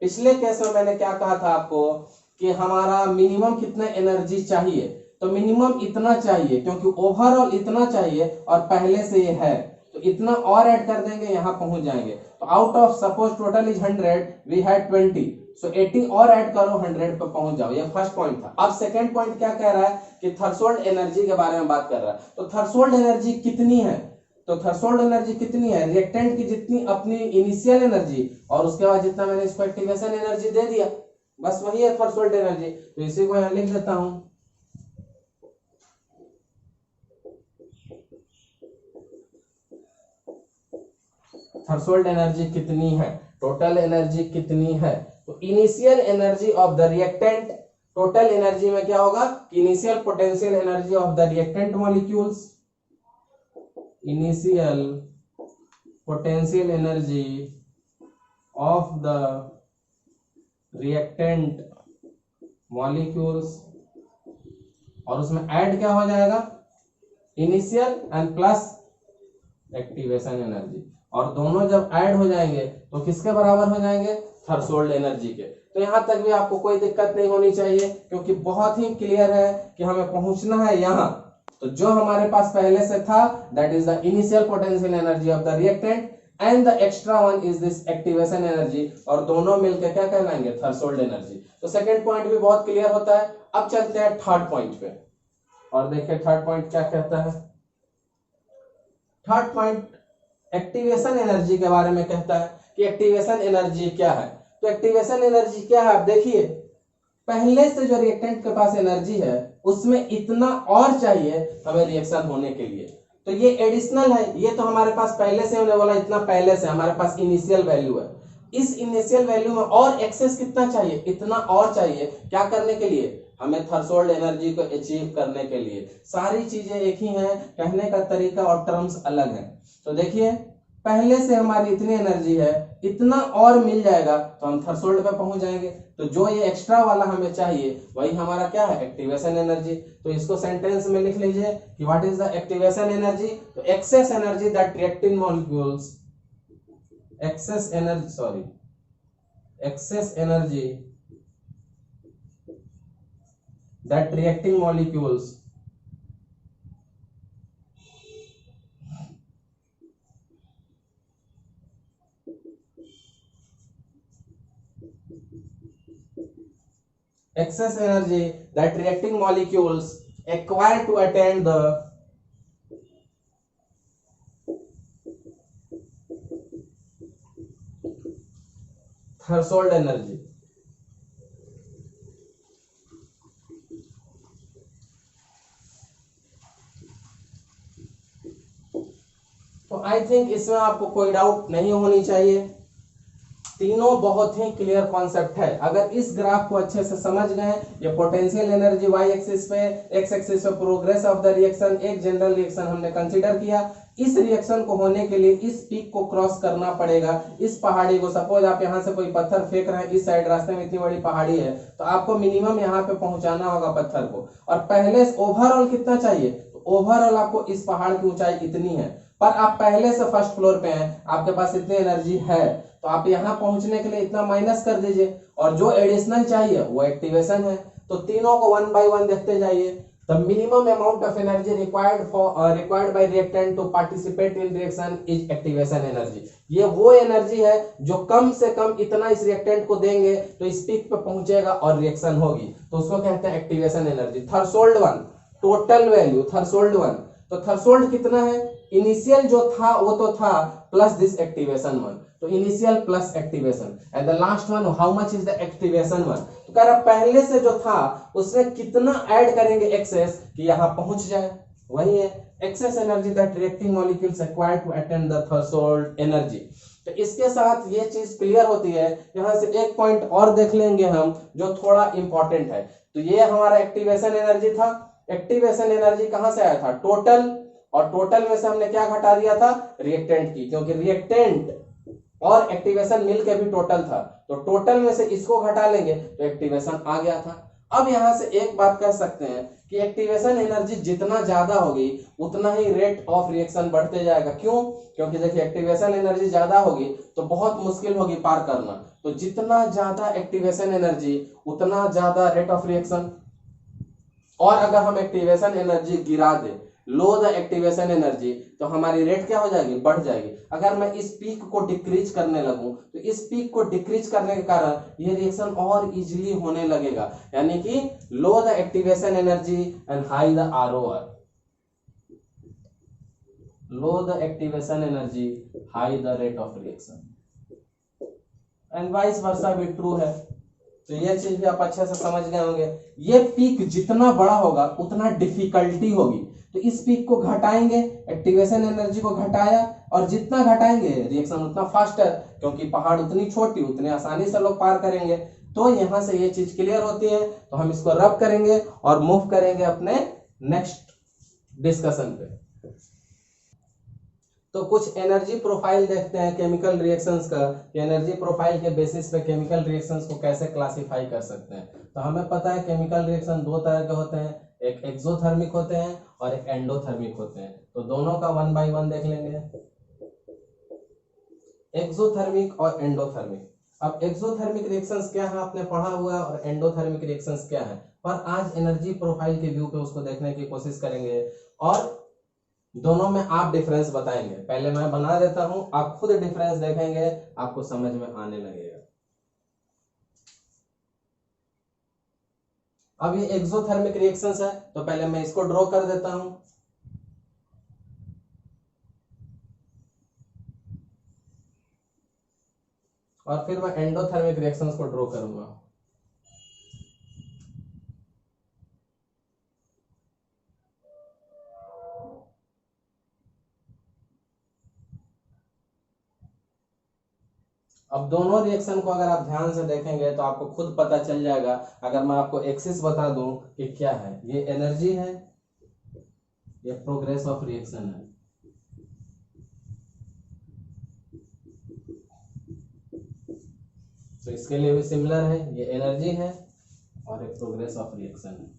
पिछले केस में मैंने क्या कहा था आपको कि हमारा मिनिमम कितना एनर्जी चाहिए, तो मिनिमम इतना चाहिए क्योंकि ओवरऑल इतना चाहिए और पहले से ये है, तो इतना और ऐड कर देंगे, यहां पहुंच जाएंगे। तो out of suppose total is 100, we had 20, so 80 और ऐड करो, 100 पे पहुंच जाओ। ये फर्स्ट पॉइंट था। अब सेकंड पॉइंट क्या कह रहा है कि थ्रेशोल्ड एनर्जी के बारे में बात कर रहा है। तो थ्रेशोल्ड एनर्जी कितनी है, तो थ्रेशोल्ड एनर्जी कितनी है, रिएक्टेंट की जितनी अपनी इनिशियल एनर्जी और उसके बाद जितना मैंने इसको एक्टिवेशन एनर्जी दे दिया, बस वही है थ्रेशोल्ड एनर्जी। तो इसी को यहां लिख देता हूं, थ्रेशोल्ड एनर्जी कितनी है, टोटल एनर्जी कितनी है। तो initial energy of the reactant, total energy में क्या होगा, initial potential energy of the reactant molecules, initial potential energy of the reactant molecules, और उसमें ऐड क्या हो जाएगा, initial and plus activation energy, और दोनों जब ऐड हो जाएंगे तो किसके बराबर हो जाएंगे, थ्रेशोल्ड एनर्जी के। तो यहां तक भी आपको कोई दिक्कत नहीं होनी चाहिए क्योंकि बहुत ही क्लियर है कि हमें पहुंचना है यहां। तो जो हमारे पास पहले से था that is the initial potential energy of the reactant and the extra one is this activation energy, और दोनों मिलकर क्या कहलाएंगे, थ्रेशोल्ड एनर्जी। तो सेकंड पॉइंट भी बहुत क्लियर होता है। अब चलते हैं थर्ड पॉइंट पे, और देखिए थर्ड पॉइंट क्या कहता है। थर्ड पॉइंट एक्टिवेशन एनर्जी के बारे में कहता है कि एक्टिवेशन एनर्जी क्या है। तो एक्टिवेशन एनर्जी क्या है, आप देखिए पहले से जो रिएक्टेंट के पास एनर्जी है उसमें इतना और चाहिए हमें रिएक्शन होने के लिए, तो ये एडिशनल है। ये तो हमारे पास पहले से, हमने बोला इतना पहले से हमारे पास इनिशियल वैल्यू है। इस इनिशियल वैल्यू में और एक्सेस कितना चाहिए, इतना और चाहिए। क्या करने के लिए, हमें थ्रेशोल्ड एनर्जी को अचीव करने के लिए। सारी चीजें एक ही हैं, कहने का तरीका और टर्म्स अलग हैं। तो देखिए पहले से हमारी इतनी एनर्जी है, इतना और मिल जाएगा तो हम थ्रेशोल्ड पे पहुंच जाएंगे। तो जो ये एक्स्ट्रा वाला हमें चाहिए वही हमारा क्या है, एक्टिवेशन एनर्जी। तो इसको सेंटेंस में लिख लीजिए कि what is the activation energy. तो excess energy that reacting molecules, excess energy that reacting molecules excess energy that reacting molecules acquire to attain the threshold energy। तो आई थिंक इसमें आपको कोई डाउट नहीं होनी चाहिए। तीनों बहुत ही क्लियर कॉन्सेप्ट है। अगर इस ग्राफ को अच्छे से समझ गए, ये पोटेंशियल एनर्जी वाई एक्सिस पे, एक्स एक्सिस पे प्रोग्रेस ऑफ द रिएक्शन, एक जनरल रिएक्शन हमने कंसीडर किया। इस रिएक्शन को होने के लिए इस पीक को क्रॉस करना पड़ेगा, इस पहाड़ी को। सपोज आप यहाँ से कोई पत्थर फेंक रहे हैं, इस साइड रास्ते में इतनी बड़ी पहाड़ी है, तो आपको मिनिमम यहाँ पे पहुंचाना होगा पत्थर को। और पहले ओवरऑल कितना चाहिए, तो ओवरऑल आपको इस पहाड़ की ऊंचाई इतनी है, पर आप पहले से फर्स्ट फ्लोर पे हैं, आपके पास इतनी एनर्जी है, तो आप यहाँ पहुंचने के लिए इतना माइनस कर दीजिए, और जो एडिशनल चाहिए वो एक्टिवेशन है। तो तीनों को वन बाय वन देखते जाइए। The minimum amount of energy required by reactant to participate in reaction is activation energy. ये वो एनर्जी है जो कम से कम इतना इस रिएक्टेंट को देंगे तो इस पीक पे पहुंचेगा और रिएक्शन होगी, तो उसको कहते हैं activation energy. Threshold one, total value threshold one. तो थ्रेशोल्ड कितना है, इनिशियल जो था वो तो था प्लस दिस एक्टिवेशन वन, तो initial plus activation, and the last one how much is the activation one. तो कह रहा पहले से जो था उसमें कितना ऐड करेंगे एक्सेस कि यहां पहुंच जाए, वही है excess energy that reacting molecules acquire to attain the threshold energy. तो इसके साथ ये चीज क्लियर होती है। यहां से एक पॉइंट और देख लेंगे हम जो थोड़ा इंपॉर्टेंट है। तो ये हमारा एक्टिवेशन एनर्जी था। एक्टिवेशन एनर्जी कहां से आया था, टोटल, और टोटल में से हमने क्या घटा दिया था, रिएक्टेंट की, क्योंकि रिएक्टेंट और एक्टिवेशन मिलकर भी टोटल था, तो टोटल में से इसको घटा लेंगे तो एक्टिवेशन आ गया था। अब यहां से एक बात कह सकते हैं कि एक्टिवेशन एनर्जी जितना ज्यादा होगी उतना ही रेट ऑफ रिएक्शन बढ़ते जाएगा। क्यों, क्योंकि देखिए एक्टिवेशन एनर्जी ज्यादा होगी तो बहुत मुश्किल होगी पार करना, तो जितना ज्यादा एक्टिवेशन एनर्जी उतना ज्यादा रेट ऑफ रिएक्शन। और अगर हम एक्टिवेशन एनर्जी गिरा दे, लो द एक्टिवेशन एनर्जी, तो हमारी रेट क्या हो जाएगी, बढ़ जाएगी। अगर मैं इस पीक को डिक्रीज करने लगूं तो इस पीक को डिक्रीज करने के कारण ये रिएक्शन और इजीली होने लगेगा, यानी कि low the activation energy and high the ROR, low the activation energy high the rate of reaction, and vice versa भी ट्रू है। तो ये चीज भी आप अच्छे से समझ गए होंगे। ये पीक जितना बड़ा होगा उतना डिफिकल्टी होगी, तो इस पीक को घटाएंगे, एक्टिवेशन एनर्जी को घटाया, और जितना घटाएंगे रिएक्शन उतना फास्टर, क्योंकि पहाड़ उतनी छोटी उतने आसानी से लोग पार करेंगे। तो यहां से ये चीज क्लियर होती है। तो हम इसको रब करेंगे और मूव करेंगे अपने नेक्स्ट डिस्कशन पे। तो कुछ एनर्जी प्रोफाइल देखते हैं केमिकल रिएक्शंस का, एनर्जी प्रोफाइल के बेसिस पे केमिकल रिएक्शंस को कैसे क्लासिफाई कर सकते हैं। तो हमें पता है केमिकल रिएक्शन दो तरह के होते हैं, एक एक्सोथर्मिक होते हैं और एक एंडोथर्मिक होते हैं। तो दोनों का वन बाय वन देख लेंगे, एक्सोथर्मिक और एंडोथर्मिक। अब एक्सोथर्मिक रिएक्शंस क्या है आपने पढ़ा हुआ है, और एंडोथर्मिक रिएक्शंस क्या है, पर आज एनर्जी प्रोफाइल के व्यू पे उसको देखने की कोशिश करेंगे। और दोनों में आप डिफरेंस बताएंगे। पहले मैं बना देता हूं, आप खुद डिफरेंस देखेंगे, आपको समझ में आने लगेगा। अब ये एक्सोथर्मिक रिएक्शंस है, तो पहले मैं इसको ड्रॉ कर देता हूं। और फिर मैं एंडोथर्मिक रिएक्शंस को ड्रॉ करूंगा। अब दोनों रिएक्शन को अगर आप ध्यान से देखेंगे तो आपको खुद पता चल जाएगा। अगर मैं आपको एक्सिस बता दूं कि क्या है, ये एनर्जी है, ये प्रोग्रेस ऑफ रिएक्शन है। तो इसके लिए भी सिमिलर है, ये एनर्जी है और एक प्रोग्रेस ऑफ रिएक्शन है।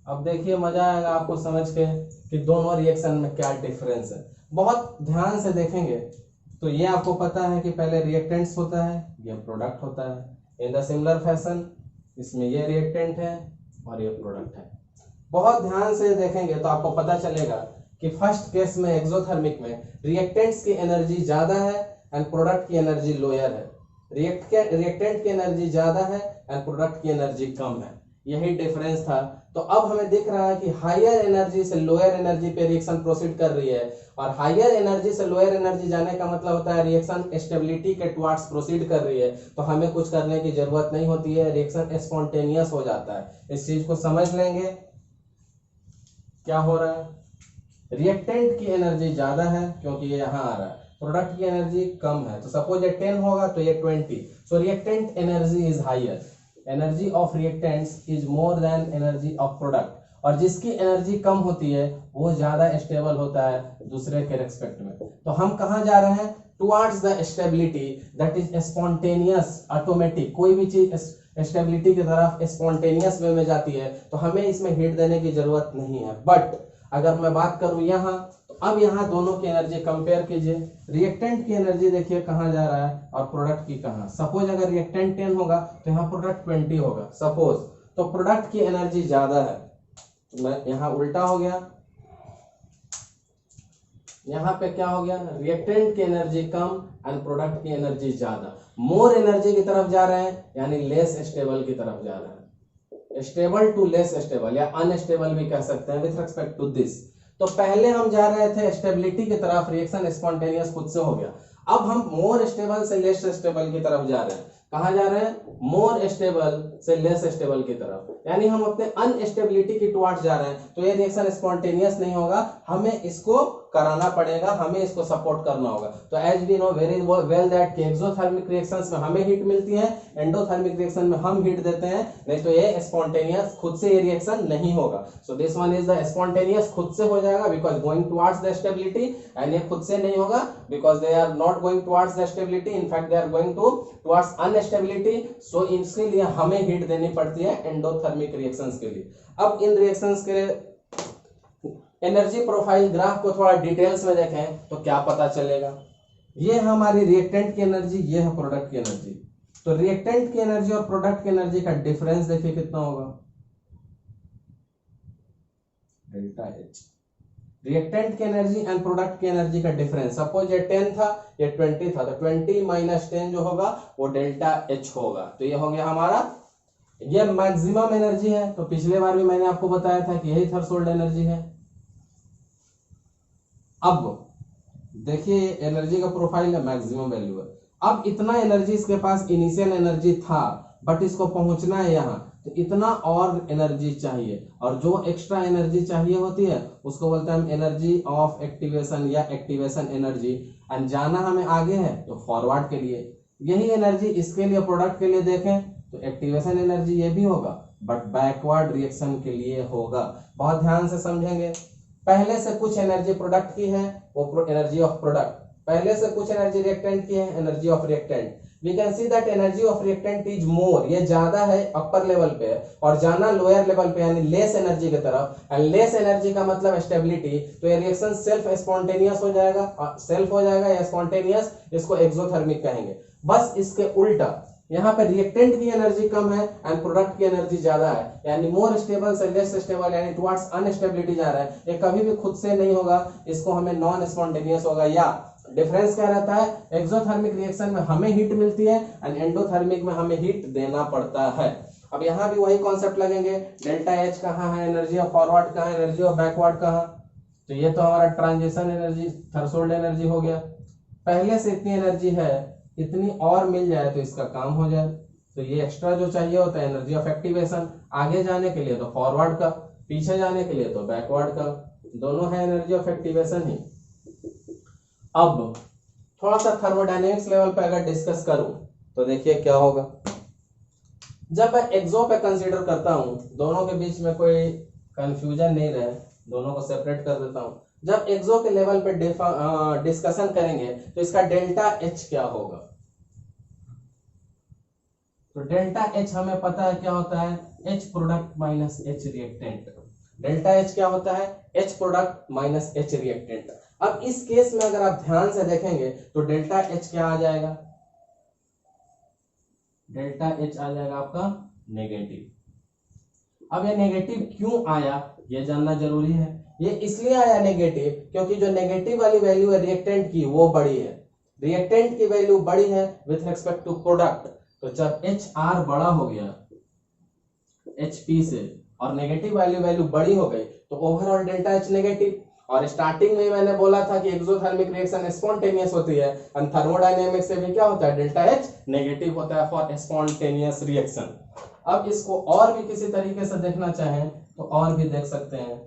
अब देखिए मजा आएगा आपको समझ के कि दोनों रिएक्शन में क्या डिफरेंस है। बहुत ध्यान से देखेंगे तो ये आपको पता है कि पहले रिएक्टेंट्स होता है, ये प्रोडक्ट होता है। इन द सिमिलर फैशन इसमें ये रिएक्टेंट है और ये प्रोडक्ट है। बहुत ध्यान से देखेंगे तो आपको पता चलेगा कि फर्स्ट केस में एक्सोथर्मिक में रिएक्टेंट्स की एनर्जी ज्यादा है एंड प्रोडक्ट की एनर्जी लोअर है। रिएक्टेंट की एनर्जी ज्यादा है एंड प्रोडक्ट की एनर्जी कम है। यही डिफरेंस था। तो अब हमें दिख रहा है कि हायर एनर्जी से लोअर एनर्जी पे रिएक्शन प्रोसीड कर रही है, और हायर एनर्जी से लोअर एनर्जी जाने का मतलब होता है रिएक्शन स्टेबिलिटी के टुवर्ड्स प्रोसीड कर रही है। तो हमें कुछ करने की जरूरत नहीं होती है, रिएक्शन स्पॉन्टेनियस हो जाता है। इस चीज को समझ लेंगे क्या हो रहा है। रिएक्टेंट की एनर्जी ज्यादा है क्योंकि ये यहाँ आ रहा है, प्रोडक्ट की एनर्जी कम है। तो सपोज ये 10 होगा तो ये 20। So reactant energy is higher, energy of reactants is more than energy of product. और जिसकी एनर्जी कम होती है वो ज्यादा स्टेबल होता है दूसरे के रेस्पेक्ट में। तो हम कहाँ जा रहे हैं, towards the stability that is spontaneous, automatic. कोई भी चीज स्टेबिलिटी की तरफ स्पॉन्टेनियस वे में जाती है तो हमें इसमें हिट देने की जरूरत नहीं है। बट अगर मैं बात करूं यहाँ, तो अब यहाँ दोनों की एनर्जी कंपेयर कीजिए। रिएक्टेंट की एनर्जी देखिए कहाँ जा रहा है और प्रोडक्ट की कहाँ। सपोज अगर रिएक्टेंट 10 होगा तो यहाँ प्रोडक्ट 20 होगा सपोज। तो प्रोडक्ट की एनर्जी ज्यादा है, मैं यहाँ उल्टा हो गया, यहाँ पे क्या हो गया, रिएक्टेंट की एनर्जी कम एंड प्रोडक्ट की एनर्जी ज्यादा। मोर एनर्जी की तरफ जा रहे हैं यानी लेस स्टेबल की तरफ जा रहे हैं। स्टेबल टू लेस स्टेबल या अनस्टेबल भी कह सकते हैं विथ रिस्पेक्ट टू दिस। तो पहले हम जा रहे थे स्टेबिलिटी की तरफ, रिएक्शन स्पॉन्टेनियस खुद से हो गया। अब हम मोर स्टेबल से लेस स्टेबल की तरफ जा रहे हैं। कहाँ जा रहे हैं, मोर स्टेबल से लेस स्टेबल की तरफ, यानी हम अपने अनस्टेबिलिटी की टुवर्ड्स जा रहे हैं। तो ये रिएक्शन स्पॉन्टेनियस नहीं होगा, हमें इसको कराना पड़ेगा, हमें इसको सपोर्ट करना होगा। तो as we know very well that exothermic reactions में हमें हीट मिलती है, एंडोथर्मिक रिएक्शन में हम हीट देते हैं, नहीं तो ये स्पॉन्टेनियस खुद से ये रिएक्शन नहीं होगा। So this one is the spontaneous, खुद से हो जाएगा because going towards the stability, and ये खुद से नहीं होगा because they are not going towards the stability, in fact they are going towards unstability. So इसके लिए हमें हीट देनी पड़ती है एंडोथर्मिक रिएक्शंस के लिए। अब इन रिएक्शंस के एनर्जी प्रोफाइल ग्राफ को थोड़ा डिटेल्स में देखें तो क्या पता चलेगा। ये हमारी रिएक्टेंट की एनर्जी, ये है प्रोडक्ट की एनर्जी। तो रिएक्टेंट की एनर्जी और प्रोडक्ट की एनर्जी का डिफरेंस देखिए कितना होगा, डेल्टा एच। रिएक्टेंट की एनर्जी एंड प्रोडक्ट की एनर्जी का डिफरेंस, सपोज ये 10 था ये 20 था, तो 20 माइनस 10 जो होगा वो डेल्टा एच होगा। तो ये हो गया हमारा, ये मैक्सिमम एनर्जी है। तो पिछले बार भी मैंने आपको बताया था कि यही थ्रेशोल्ड एनर्जी है। अब देखिए एनर्जी का प्रोफाइल है, मैक्सिमम वैल्यू है। अब इतना एनर्जी इसके पास इनिशियल एनर्जी था, बट इसको पहुंचना है यहाँ, तो इतना और एनर्जी चाहिए। और जो एक्स्ट्रा एनर्जी चाहिए होती है उसको बोलते हैं हम एनर्जी ऑफ एक्टिवेशन या एक्टिवेशन एनर्जी। एंड जाना हमें आगे है तो फॉरवर्ड के लिए। यही एनर्जी इसके लिए, प्रोडक्ट के लिए देखें तो एक्टिवेशन एनर्जी ये भी होगा, बट बैकवर्ड रिएक्शन के लिए होगा। बहुत ध्यान से समझेंगे। पहले से कुछ एनर्जी प्रोडक्ट की है, वो एनर्जी ऑफ प्रोडक्ट। पहले से कुछ एनर्जी रिएक्टेंट की है, energy of reactant. We can see that energy of reactant is more, ये ज्यादा है अपर लेवल पे, और जाना लोअर लेवल पे यानी लेस एनर्जी की तरफ। एंड लेस एनर्जी का मतलब स्टेबिलिटी। तो ये रिएक्शन सेल्फ स्पॉन्टेनियस हो जाएगा, सेल्फ हो जाएगा या स्पॉन्टेनियस, इसको एक्सोथर्मिक कहेंगे। बस इसके उल्टा यहाँ पे रिएक्टेंट की एनर्जी कम है एंड प्रोडक्ट की एनर्जी ज्यादा है, यानी मोर स्टेबल से लेस स्टेबल यानी टुवर्ड्स अनस्टेबिलिटी जा रहा है। ये कभी भी खुद से नहीं होगा, इसको हमें नॉन स्पॉन्टेनियस होगा। या डिफरेंस क्या रहता है, एक्सोथर्मिक रिएक्शन में हमें हीट मिलती है एंड एंडोथर्मिक में हमें हीट देना पड़ता है। अब यहाँ भी वही कॉन्सेप्ट लगेंगे, डेल्टा एच कहाँ है, एनर्जी ऑफ फॉरवर्ड कहाँ है, एनर्जी ऑफ बैकवर्ड कहाँ। तो ये तो हमारा ट्रांजिशन एनर्जी, थ्रेशोल्ड एनर्जी हो गया। पहले से इतनी एनर्जी है, इतनी और मिल जाए तो इसका काम हो जाए। तो ये एक्स्ट्रा जो चाहिए होता है एनर्जी ऑफ एक्टिवेशन, आगे जाने के लिए तो फॉरवर्ड का, पीछे जाने के लिए तो बैकवर्ड का, दोनों है एनर्जी ऑफ एक्टिवेशन ही। अब थोड़ा सा थर्मोडायनेमिक्स लेवल पे अगर डिस्कस करूं तो देखिए क्या होगा। जब मैं एक्सो पे कंसीडर करता हूं, दोनों के बीच में कोई कंफ्यूजन नहीं रहे, दोनों को सेपरेट कर देता हूं। जब एक्सो के लेवल पे डिस्कशन करेंगे तो इसका डेल्टा एच क्या होगा। तो डेल्टा एच हमें पता है क्या होता है, H product minus H reactant. Delta H क्या होता है, H product minus H reactant. अब इस केस में अगर आप ध्यान से देखेंगे तो डेल्टा एच क्या आ जाएगा, डेल्टा एच आ जाएगा आपका नेगेटिव। अब ये नेगेटिव क्यों आया ये जानना जरूरी है। ये इसलिए आया नेगेटिव क्योंकि जो नेगेटिव वाली वैल्यू है रिएक्टेंट की वो बड़ी है, रिएक्टेंट की वैल्यू बड़ी है विथ रिस्पेक्ट टू प्रोडक्ट। तो जब एच आर बड़ा हो गया एच पी से और नेगेटिव वैल्यू बड़ी हो गई तो ओवरऑल डेल्टा एच नेगेटिव। और स्टार्टिंग में मैंने बोला था कि एक्सोथर्मिक रिएक्शन स्पॉन्टेनियस होती है एंड थर्मोडायनेमिक्स से भी क्या होता है, डेल्टा एच नेगेटिव होता है फॉर स्पॉन्टेनियस रिएक्शन। अब इसको और भी किसी तरीके से देखना चाहें तो और भी देख सकते हैं।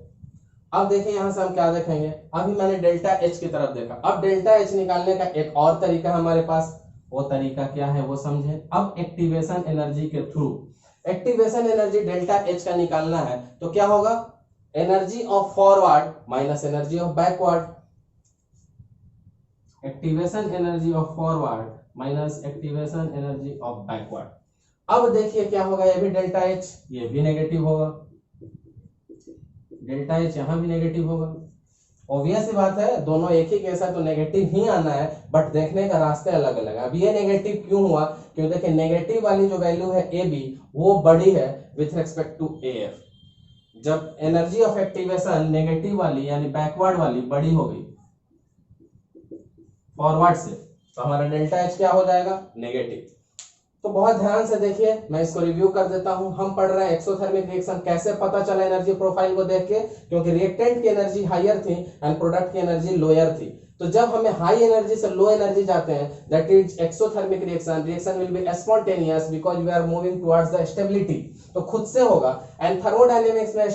अब देखिए यहां से हम क्या देखेंगे, अभी मैंने डेल्टा एच की तरफ देखा, अब डेल्टा एच निकालने का एक और तरीका हमारे पास, वो तरीका क्या है वो समझे। अब एक्टिवेशन एनर्जी के through, activation energy delta H का निकालना है तो क्या होगा, energy of forward minus energy of backward, activation energy of forward minus activation energy of backward. अब देखिए क्या होगा, ये भी डेल्टा एच, ये भी नेगेटिव होगा, डेल्टा एच यहां भी नेगेटिव होगा। ऑब्वियस सी बात है, दोनों एक ही केस है तो नेगेटिव ही आना है, बट देखने का रास्ते अलग अलग है। अब ये नेगेटिव क्यों हुआ, क्योंकि देखिए नेगेटिव वाली जो वैल्यू है ए बी वो बड़ी है with respect to A F. जब एनर्जी ऑफ एक्टिवेशन नेगेटिव वाली यानी बैकवर्ड वाली बड़ी हो गई फॉरवर्ड से तो हमारा डेल्टा एच क्या हो जाएगा, नेगेटिव। तो बहुत ध्यान से देखिए, मैं इसको रिव्यू कर देता हूं। हम पढ़ रहे हैं एक्सोथर्मिक रिएक्शन, कैसे पता चला एनर्जी प्रोफाइल को देख के, क्योंकि रिएक्टेंट की एनर्जी हायर थी एंड प्रोडक्ट की एनर्जी लोअर थी। तो जब हमें हाई एनर्जी से लो एनर्जी जाते हैं that is exothermic reaction, reaction will be spontaneous because we are moving towards the stability, तो खुद से होगा। एंड थर्मोडायनेमिक्स में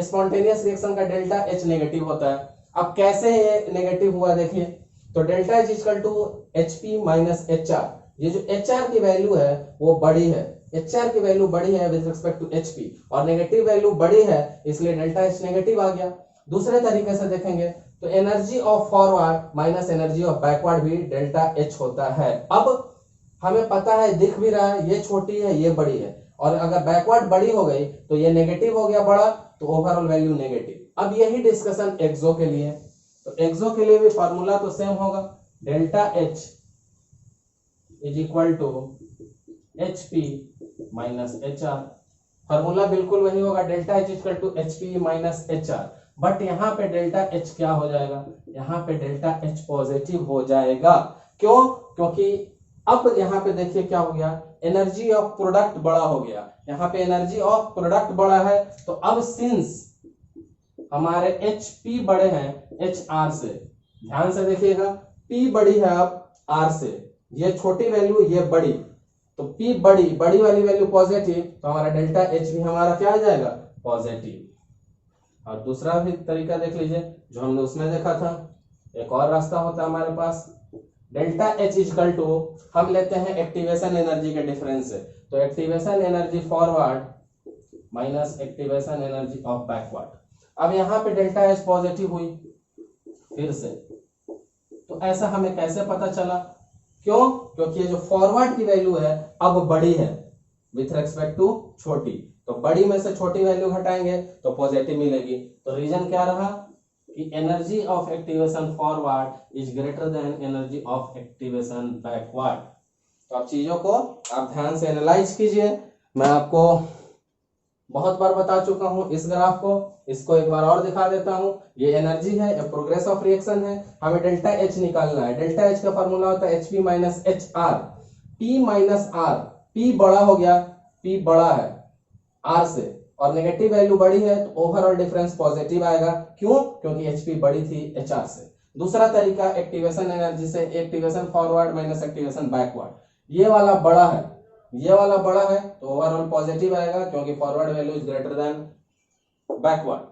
स्पॉन्टेनियस रिएक्शन का डेल्टा एच नेगेटिव होता है। अब कैसे ये नेगेटिव हुआ देखिए, तो delta H equal to H P minus H R. ये जो एच आर की वैल्यू है वो बड़ी है, एच आर की वैल्यू बड़ी है with respect to H P, और नेगेटिव वैल्यू बड़ी है इसलिए डेल्टा एच नेगेटिव आ गया। दूसरे तरीके से देखेंगे तो energy of forward minus energy of backward भी डेल्टा एच होता है। अब हमें पता है, दिख भी रहा है, ये छोटी है ये बड़ी है, और अगर बैकवर्ड बड़ी हो गई तो ये नेगेटिव हो गया बड़ा, तो ओवरऑल वैल्यू नेगेटिव। अब यही डिस्कशन एक्सो के लिए, तो एक्सो के लिए भी फॉर्मूला तो सेम होगा, delta H is equal to H P minus H R. Formula बिल्कुल वही होगा, delta H equal to H P minus H R, but यहाँ पे डेल्टा एच क्या हो जाएगा, यहाँ पे डेल्टा एच पॉजिटिव हो जाएगा। क्यों, क्योंकि अब यहाँ पे देखिए क्या हो गया, एनर्जी ऑफ प्रोडक्ट बड़ा हो गया, यहाँ पे एनर्जी ऑफ प्रोडक्ट बड़ा है। तो अब सिंस हमारे एच पी बड़े हैं एच आर से, ध्यान से देखिएगा, पी बड़ी है अब आर से, ये छोटी वैल्यू ये बड़ी, तो पी बड़ी वाली वैल्यू पॉजिटिव, तो हमारा डेल्टा एच भी हमारा क्या आ जाएगा, पॉजिटिव। और दूसरा भी तरीका देख लीजिए जो हमने उसमें देखा था, एक और रास्ता होता है हमारे पास, डेल्टा एच इक्वल टू, हम लेते हैं एक्टिवेशन एनर्जी के डिफरेंस से, तो activation energy forward minus activation energy of backward. अब यहाँ पे डेल्टा एच पॉजिटिव हुई फिर से, तो ऐसा हमें कैसे पता चला, क्यों, क्योंकि ये जो फॉरवर्ड की वैल्यू है अब बड़ी है विथ रेस्पेक्ट टू छोटी, तो बड़ी में से छोटी वैल्यू घटाएंगे तो पॉजिटिव मिलेगी। तो रीजन क्या रहा कि energy of activation forward is greater than energy of activation backward. तो आप चीजों को आप ध्यान से एनालाइज कीजिए। मैं आपको बहुत बार बता चुका हूं इस ग्राफ को, इसको एक बार और दिखा देता हूं। ये एनर्जी है, ये प्रोग्रेस ऑफ रिएक्शन है, हमें डेल्टा एच निकालना है। डेल्टा एच का फॉर्मूला होता है H P minus H R, P minus R. P बड़ा हो गया, पी बड़ा है आर से, और नेगेटिव वैल्यू बड़ी है तो ओवरऑल डिफरेंस पॉजिटिव आएगा। क्यों? क्योंकि एचपी बड़ी थी एच आर से। दूसरा तरीका एक्टिवेशन एनर्जी से, activation forward minus activation backward. ये वाला बड़ा है, ये वाला बड़ा है तो ओवरऑल पॉजिटिव आएगा, क्योंकि forward value is greater than backward.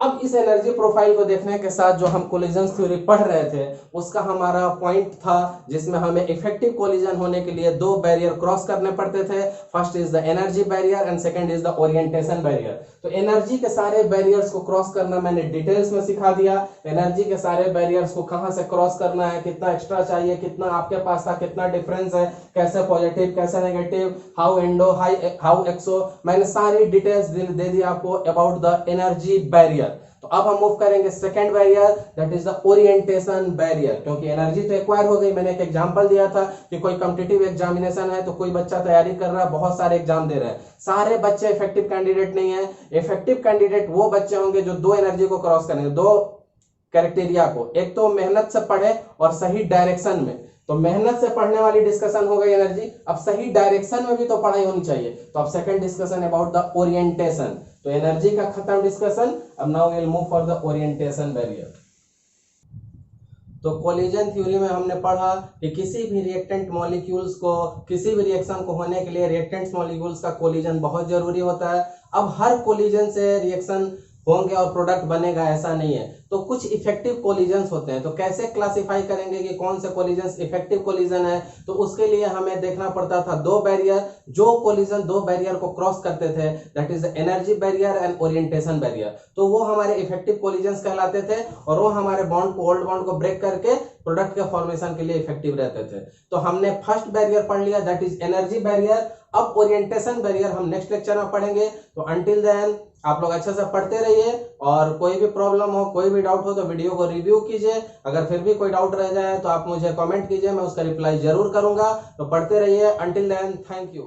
अब इस एनर्जी प्रोफाइल को देखने के साथ जो हम कोलिजन थ्योरी पढ़ रहे थे उसका हमारा पॉइंट था जिसमें हमें इफेक्टिव कोलिजन होने के लिए दो बैरियर क्रॉस करने पड़ते थे। First is the energy barrier and second is the orientation barrier. तो एनर्जी के सारे बैरियर्स को क्रॉस करना मैंने डिटेल्स में सिखा दिया। एनर्जी के सारे बैरियर्स को कहां से क्रॉस करना है, कितना एक्स्ट्रा चाहिए, कितना आपके पास था, कितना डिफरेंस है, कैसे पॉजिटिव कैसे नेगेटिव, हाउ एंडो हाउ एक्सो, मैंने सारी डिटेल्स दे दी आपको अबाउट द एनर्जी बैरियर। तो अब हम मूव करेंगे second barrier, that is the orientation barrier. क्योंकि एनर्जी तो एक्वायर हो गई, मैंने एक एग्जांपल दिया था कि कोई कॉम्पिटिटिव एग्जामिनेशन है तो कोई बच्चा तैयारी कर रहा है, बहुत सारे एग्जाम दे रहा है, सारे बच्चे इफेक्टिव कैंडिडेट नहीं है। इफेक्टिव कैंडिडेट वो बच्चे होंगे जो दो एनर्जी को क्रॉस करेंगे, दो कैरेक्टेरिया को, एक तो मेहनत से पढ़े और सही डायरेक्शन में। तो मेहनत से पढ़ने वाली डिस्कशन हो गई एनर्जी, अब सही डायरेक्शन में भी तो पढ़ाई होनी चाहिए। तो अब second discussion about the orientation. तो एनर्जी का खत्म डिस्कशन, अब now we will move for the orientation barrier. तो कोलिजन थ्योरी में हमने पढ़ा कि किसी भी रिएक्टेंट मॉलिक्यूल्स को, किसी भी रिएक्शन को होने के लिए रिएक्टेंट्स मॉलिक्यूल्स का कोलिजन बहुत जरूरी होता है। अब हर कोलिजन से रिएक्शन होंगे और प्रोडक्ट बनेगा ऐसा नहीं है, तो कुछ इफेक्टिव कोलिजन्स होते हैं। तो कैसे क्लासिफाई करेंगे कि कौन से कोलिजन्स इफेक्टिव कोलिजन है? तो उसके लिए हमें देखना पड़ता था दो बैरियर, जो कोलिजन दो बैरियर को क्रॉस करते थे, that is energy barrier and orientation barrier. तो वो हमारे इफेक्टिव कोलिजन्स कहलाते थे और वो हमारे बॉन्ड को, ओल्ड बॉन्ड को ब्रेक करके प्रोडक्ट के फॉर्मेशन के लिए इफेक्टिव रहते थे। तो हमने फर्स्ट बैरियर पढ़ लिया, दैट इज एनर्जी बैरियर। अब ओरिएंटेशन बैरियर हम नेक्स्ट लेक्चर में पढ़ेंगे। तो अंटिल देन आप लोग अच्छे से पढ़ते रहिए, और कोई भी प्रॉब्लम हो, कोई भी डाउट हो तो वीडियो को रिव्यू कीजिए। अगर फिर भी कोई डाउट रह जाए तो आप मुझे कमेंट कीजिए, मैं उसका रिप्लाई जरूर करूंगा। तो पढ़ते रहिए। Until then, thank you.